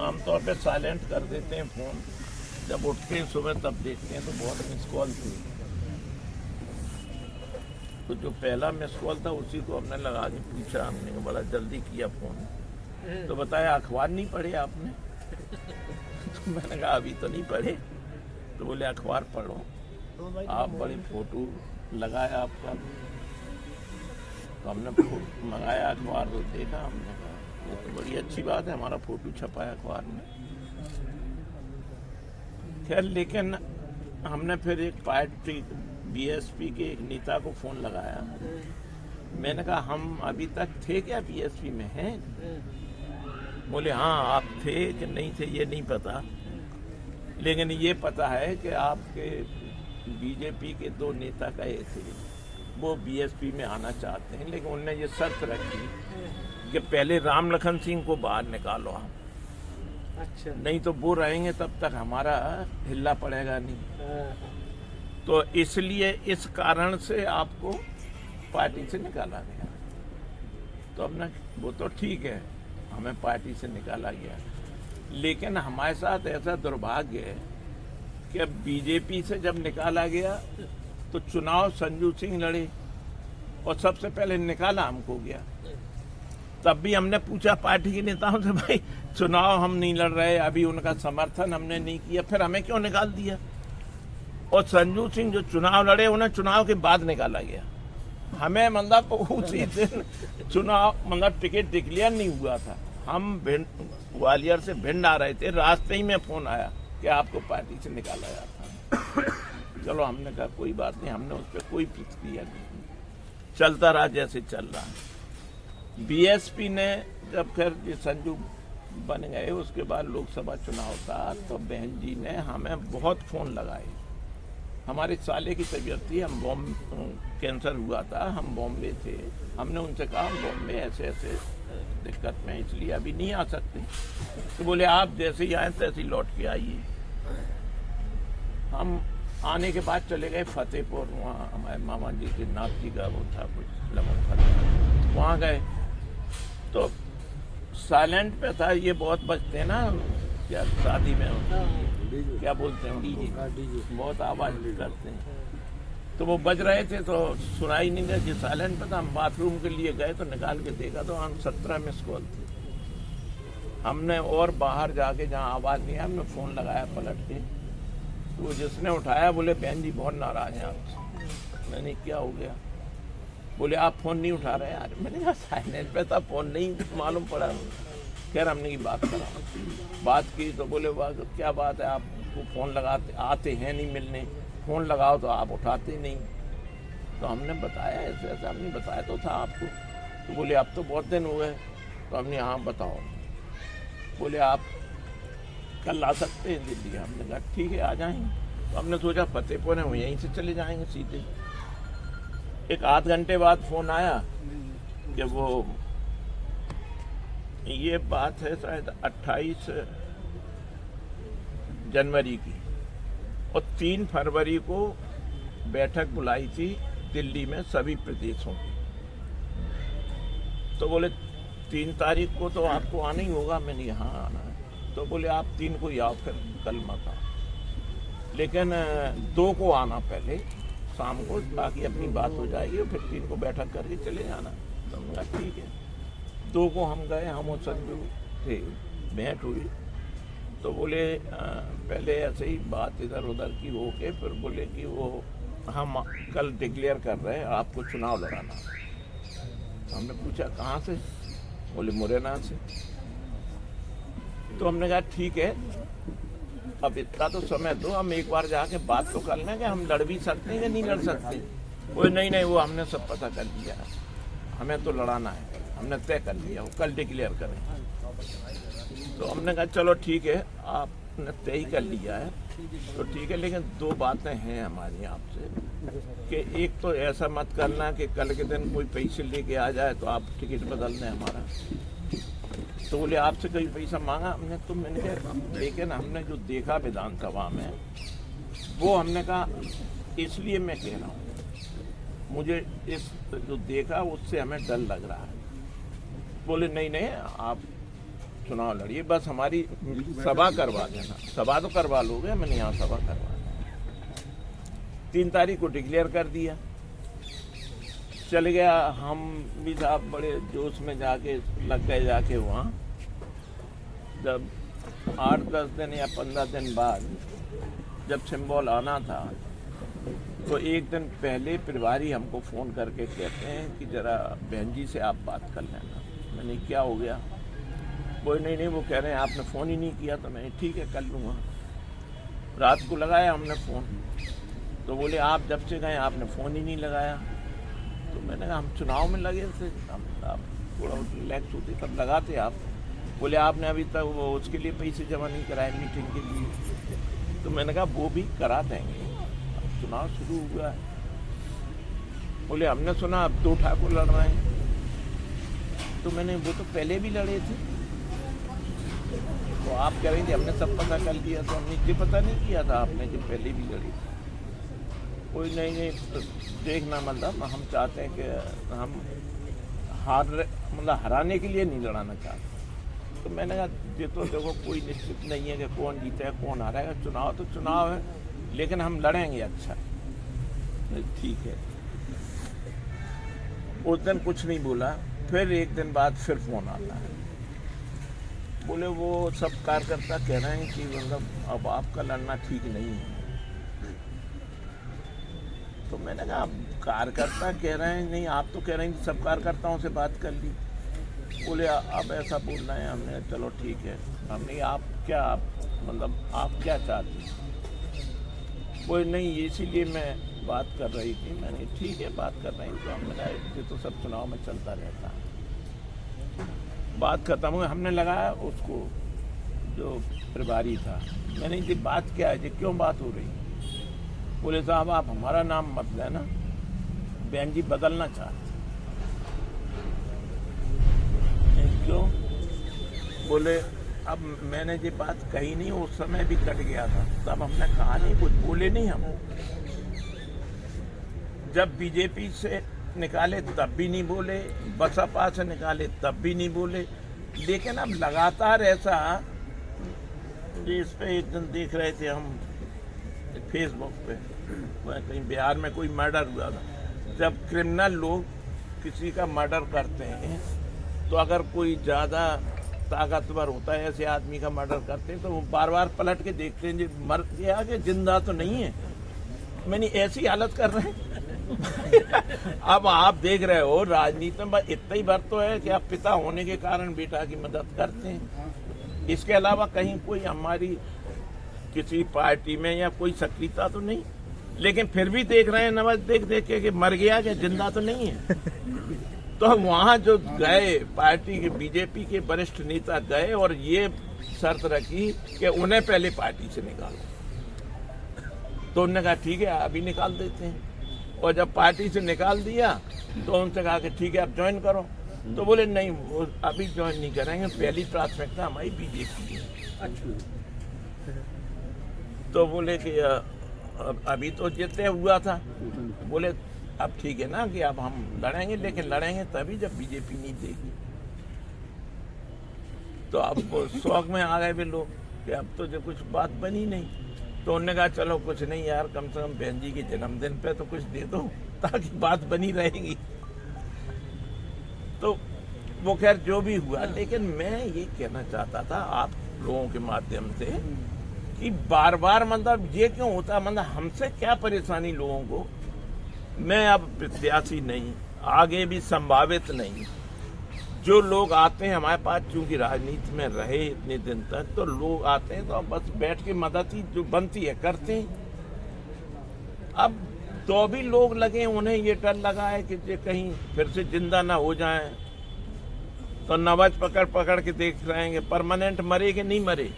आमतौर पे साइलेंट कर देते हैं फ़ोन, जब उठते हैं सुबह तब देखते हैं तो बहुत मिस कॉल थी। तो जो पहला मिस कॉल था उसी को हमने लगा के पूछा, हमने बड़ा जल्दी किया फ़ोन, तो बताया अखबार नहीं पढ़े आपने। तो मैंने कहा अभी तो नहीं पढ़े। तो बोले अखबार पढ़ो, आप बड़ी फोटो लगाया आपका। तो हमने मंगाया अखबार, तो देखा, हमने कहा ये तो बड़ी अच्छी बात है, हमारा फोटो छपा है अखबार में। खैर, लेकिन हमने फिर एक पार्टी बीएसपी के एक नेता को फ़ोन लगाया। मैंने कहा हम अभी तक थे क्या बीएसपी में हैं? बोले हाँ आप थे कि नहीं थे ये नहीं पता, लेकिन ये पता है कि आपके बीजेपी के 2 नेता गए थे, वो बीएसपी में आना चाहते हैं, लेकिन उनने ये शर्त रखी कि पहले राम लखन सिंह को बाहर निकालो हम। अच्छा। नहीं तो वो रहेंगे तब तक हमारा हिल्ला पड़ेगा नहीं। तो इसलिए इस कारण से आपको पार्टी से निकाला गया। तो हमने, वो तो ठीक है, हमें पार्टी से निकाला गया, लेकिन हमारे साथ ऐसा दुर्भाग्य है कि अब बीजेपी से जब निकाला गया तो चुनाव संजू सिंह लड़े और सबसे पहले निकाला हमको गया। तब भी हमने पूछा पार्टी के नेताओं से, भाई चुनाव हम नहीं लड़ रहे, अभी उनका समर्थन हमने नहीं किया, फिर हमें क्यों निकाल दिया? और संजू सिंह जो चुनाव लड़े उन्हें चुनाव के बाद निकाला गया। हमें मतलब उसी दिन चुनाव, मतलब टिकट डिक्लेयर नहीं हुआ था, हम ग्वालियर से भिंड आ रहे थे, रास्ते ही में फोन आया कि आपको पार्टी से निकाला जाता। चलो, हमने कहा कोई बात नहीं, हमने उस पर कोई प्रतिक्रिया नहीं, चलता रहा जैसे चल रहा। बीएसपी ने जब खैर ये संजू बन गए, उसके बाद लोकसभा चुनाव था, तो बहन जी ने हमें बहुत फ़ोन लगाए। हमारे साले की तबीयत थी, हम कैंसर हुआ था, हम बॉम्बे थे। हमने उनसे कहा हम बॉम्बे ऐसे ऐसे दिक्कत में, इसलिए अभी नहीं आ सकते। तो बोले आप जैसे ही आए तैसे ही लौट के आइए। हम आने के बाद चले गए फतेहपुर, वहाँ हमारे मामा जी के नाथ जी का वो था कुछ लमन, वहाँ गए तो साइलेंट पे था। ये बहुत बजते हैं ना, क्या शादी में क्या बोलते हैं, डीजे, बहुत आवाज करते हैं, तो वो बज रहे थे तो सुनाई नहीं दिया कि साइलेंट पे था। हम बाथरूम के लिए गए तो निकाल के देखा तो हम 17 मिस कॉल थे। हमने और बाहर जाके जहाँ आवाज नहीं आया, हमने फोन लगाया पलट के, तो जिसने उठाया बोले बहन जी बहुत नाराज हैं आपसे। मैंने क्या हो गया? बोले आप फोन नहीं उठा रहे यार। मैंने कहा साइलेंट पे था, फोन नहीं मालूम पड़ा। खैर हमने की बात करा, बात की तो बोले क्या बात है, आपको फ़ोन लगाते आते हैं नहीं मिलने, फ़ोन लगाओ तो आप उठाते नहीं। तो हमने बताया ऐसे ऐसे, हमने बताया तो था आपको। तो बोले अब तो बहुत दिन हो गए। तो हमने हाँ बताओ। बोले आप कल आ सकते हैं दिल्ली? हमने कहा ठीक है आ जाएंगे। तो हमने सोचा फतेहपुर है, यहीं से चले जाएंगे सीधे। एक आध घंटे बाद फ़ोन आया कि वो, ये बात है शायद 28 जनवरी की, और 3 फरवरी को बैठक बुलाई थी दिल्ली में सभी प्रदेशों की। तो बोले 3 तारीख को तो आपको आना ही होगा। मैंने यहाँ आना है। तो बोले आप 3 को ही आओ, फिर कल मत आओ, लेकिन 2 को आना पहले शाम को, बाकी अपनी बात हो जाएगी और फिर 3 को बैठक करके चले जाना। तो हमने कहा ठीक है। 2 को हम गए, हम और संजू थे, भेंट हुई। तो बोले पहले ऐसे ही बात इधर उधर की हो के फिर बोले कि वो हम कल डिक्लेयर कर रहे हैं, आपको चुनाव लड़ाना। तो हमने पूछा कहाँ से? बोले मुरैना से। तो हमने कहा ठीक है, अब इतना तो समय दो, हम एक बार जाके बात तो कर लें कि हम लड़ भी सकते हैं कि नहीं लड़ सकते। वो नहीं वो हमने सब पता कर लिया, हमें तो लड़ाना है, हमने तय कर लिया, वो कल डिक्लेयर करें। तो हमने कहा चलो ठीक है, आपने तय ही कर लिया है तो ठीक है, लेकिन 2 बातें हैं हमारी आपसे कि एक तो ऐसा मत करना कि कल के दिन कोई पैसे लेके आ जाए तो आप टिकट बदल दें हमारा। तो बोले आपसे कोई पैसा मांगा हमने? तो मैंने कहा लेकिन हमने जो देखा विधानसभा में, वो हमने कहा इसलिए मैं कह रहा हूँ, मुझे इस जो देखा उससे हमें डर लग रहा है। बोले नहीं आप चुनाव लड़िए, बस हमारी सभा करवा देना। सभा तो करवा लोगे, मैंने यहाँ सभा करवा दी। 3 तारीख को डिक्लेयर कर दिया, चल गया। हम भी साहब बड़े जोश में जाके लग गए, जाके वहाँ जब 8-10 दिन या 15 दिन बाद जब सिंबल आना था, तो एक दिन पहले प्रभारी हमको फ़ोन करके कहते हैं कि ज़रा बहन जी से आप बात कर लेना। मैंने क्या हो गया? वो नहीं, वो कह रहे हैं आपने फ़ोन ही नहीं किया। तो मैंने ठीक है कर लूँगा। रात को लगाया हमने फ़ोन, तो बोले आप जब से गए आपने फ़ोन ही नहीं लगाया। तो मैंने कहा हम चुनाव में लगे थे, हम आप थोड़ा रिलैक्स होते तब लगाते आप। बोले आपने अभी तक वो उसके लिए पैसे जमा नहीं कराए मीटिंग के लिए। तो मैंने कहा वो भी करा देंगे, अब चुनाव शुरू हुआ है। बोले हमने सुना अब 2 ठाकुर लड़ रहे हैं। तो मैंने वो तो पहले भी लड़े थे। तो आप कह रही थी हमने सब पता कर लिया, तो हमने ये पता नहीं किया था आपने कि पहले भी लड़ी थी। कोई नहीं तो देखना, मतलब हम चाहते हैं कि हम मतलब हराने के लिए नहीं लड़ाना चाहते। तो मैंने कहा ये तो देखो कोई निश्चित नहीं है कि कौन जीता है कौन हारेगा, चुनाव तो चुनाव है, लेकिन हम लड़ेंगे। अच्छा ठीक है। उस दिन कुछ नहीं बोला। फिर एक दिन बाद फिर फ़ोन आता है, बोले वो सब कार्यकर्ता कह रहे हैं कि मतलब अब आपका लड़ना ठीक नहीं है। तो मैंने कहा कार्यकर्ता कह रहे हैं, नहीं आप तो कह रहे हैं कि सब कार्यकर्ताओं से बात कर ली। बोले अब ऐसा बोल रहे हैं। हमने चलो ठीक है। हमने आप क्या मतलब आप क्या चाहते हैं? कोई नहीं, इसीलिए मैं बात कर रही थी। मैंने ठीक है बात कर रही थी। हमने कहा ये तो सब चुनाव में चलता रहता है। बात खत्म हुई, हमने लगाया उसको जो प्रभारी था। मैंने ये बात क्या है, ये क्यों बात हो रही? बोले साहब आप हमारा नाम मत लेना, बहन जी बदलना चाहते। क्यों? बोले अब मैंने ये बात कही नहीं, उस समय भी कट गया था, तब हमने कहा नहीं, कुछ बोले नहीं हम। जब बीजेपी से निकाले तब भी नहीं बोले, बसपा से निकाले तब भी नहीं बोले। लेकिन अब लगातार ऐसा, इस पे एक दिन देख रहे थे हम फेसबुक पे, कहीं बिहार में कोई मर्डर हुआ था। जब क्रिमिनल लोग किसी का मर्डर करते हैं, तो अगर कोई ज़्यादा ताकतवर होता है, ऐसे आदमी का मर्डर करते हैं, तो वो बार बार पलट के देखते हैं, जो मर गया कि जिंदा तो नहीं है। मैंने ऐसी हालत कर रहे हैं। अब आप देख रहे हो राजनीति में इतना ही बार तो है कि आप पिता होने के कारण बेटा की मदद करते हैं। इसके अलावा कहीं कोई हमारी किसी पार्टी में या कोई सक्रियता तो नहीं, लेकिन फिर भी देख रहे हैं नवाज देख के कि मर गया कि जिंदा तो नहीं है। तो वहां जो गए पार्टी के बीजेपी के वरिष्ठ नेता गए और ये शर्त रखी कि उन्हें पहले पार्टी से निकालो। तो उन्होंने कहा ठीक है अभी निकाल देते हैं। और जब पार्टी से निकाल दिया तो उनसे कहा कि ठीक है आप ज्वाइन करो। तो बोले नहीं वो अभी ज्वाइन नहीं करेंगे, पहली प्राथमिकता हमारी बीजेपी है। तो बोले कि अभी तो जितने हुआ था। बोले अब ठीक है ना कि अब हम लड़ेंगे, लेकिन लड़ेंगे तभी जब बीजेपी नहीं देगी। तो अब शौक में आ गए वे लोग कि अब तो जो कुछ बात बनी नहीं। तो उन्होंने कहा चलो कुछ नहीं यार, कम से कम बहन जी के जन्मदिन पे तो कुछ दे दो ताकि बात बनी रहेगी। तो वो खैर जो भी हुआ, लेकिन मैं ये कहना चाहता था आप लोगों के माध्यम से कि बार बार मतलब ये क्यों होता, मतलब हमसे क्या परेशानी लोगों को। मैं अब प्रत्याशी नहीं, आगे भी संभावित नहीं। जो लोग आते हैं हमारे पास, चूंकि राजनीति में रहे इतने दिन तक, तो लोग आते हैं तो बस बैठ के मदद ही जो बनती है करते हैं। अब तो भी लोग लगे, उन्हें ये डर लगा है कि ये कहीं फिर से जिंदा ना हो जाए, तो नवाज पकड़ पकड़ के देख रहे हैं परमानेंट मरे कि नहीं मरे।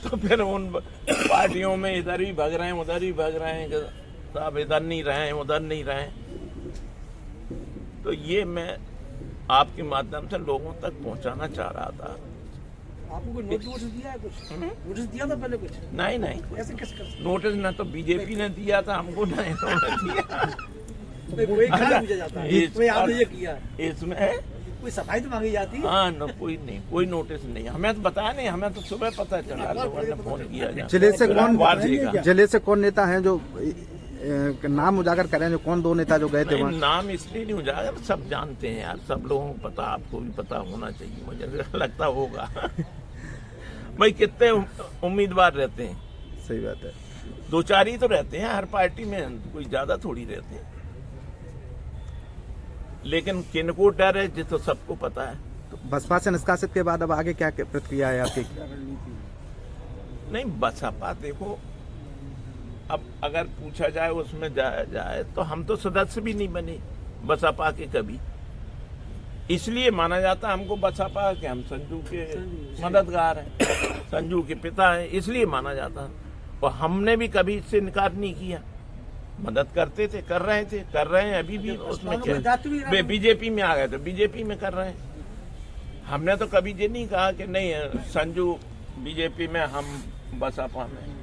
तो फिर उन पार्टियों में इधर भी भग रहे हैं उधर भी भग रहे हैं, साहब इधर नहीं रहे उधर नहीं रहे। तो ये मैं आपके माध्यम से लोगों तक पहुंचाना चाह रहा था। आपको कोई नोटिस दिया है? कुछ नोटिस दिया था पहले? कुछ नहीं ऐसे कैसे कर नोटिस ना तो बीजेपी ने दिया था हमको, ना इन्होंने दिया। कोई पूछा जाता है इसमें आपने ये किया, इसमें कोई सफाई तो मांगी जाती है। हाँ न, कोई नोटिस नहीं, हमें तो बताया नहीं, हमें तो सुबह पता चला, लोगों ने फोन किया। जिले से कौन नेता हैं जो नाम उजागर करें, जो कौन 2 नेता जो गए थे वहाँ? नाम इसलिए नहीं उजागर, सब जानते हैं यार, सब लोगों को पता, आपको भी पता होना चाहिए, मुझे लगता होगा। भाई कितने उम्मीदवार रहते हैं? सही बात है, 2-4 ही तो रहते हैं हर पार्टी में, कोई ज्यादा थोड़ी रहते हैं। लेकिन किनको डर है, जिस तो सबको पता है। तो बसपा से निष्कासित के बाद अब आगे क्या प्रतिक्रिया है आपकी? नहीं, बसपा देखो, अब अगर पूछा जाए उसमें जाए तो हम तो सदस्य भी नहीं बने बसपा के कभी, इसलिए माना जाता हमको बसपा के, हम संजू के मददगार हैं, संजू के पिता हैं, इसलिए माना जाता। और हमने भी कभी इससे इनकार नहीं किया, मदद करते थे, कर रहे हैं अभी भी। उसमें क्या, बीजेपी में आ गए तो बीजेपी में कर रहे हैं। हमने तो कभी ये नहीं कहा कि नहीं संजू बीजेपी में, हम बसपा में।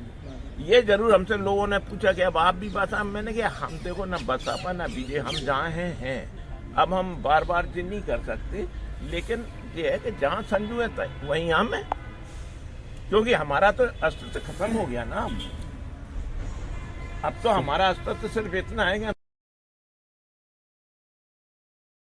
ये जरूर हमसे लोगों ने पूछा कि अब आप भी बसपा, मैंने कहा हम देखो ना बसपा ना बीजेपी, हम जहाँ हैं। अब हम बार बार ये नहीं कर सकते, लेकिन ये है कि जहाँ संजू है वहीं हम है, क्योंकि हमारा तो अस्तित्व खत्म हो गया ना। अब तो हमारा अस्तित्व सिर्फ इतना है कि हम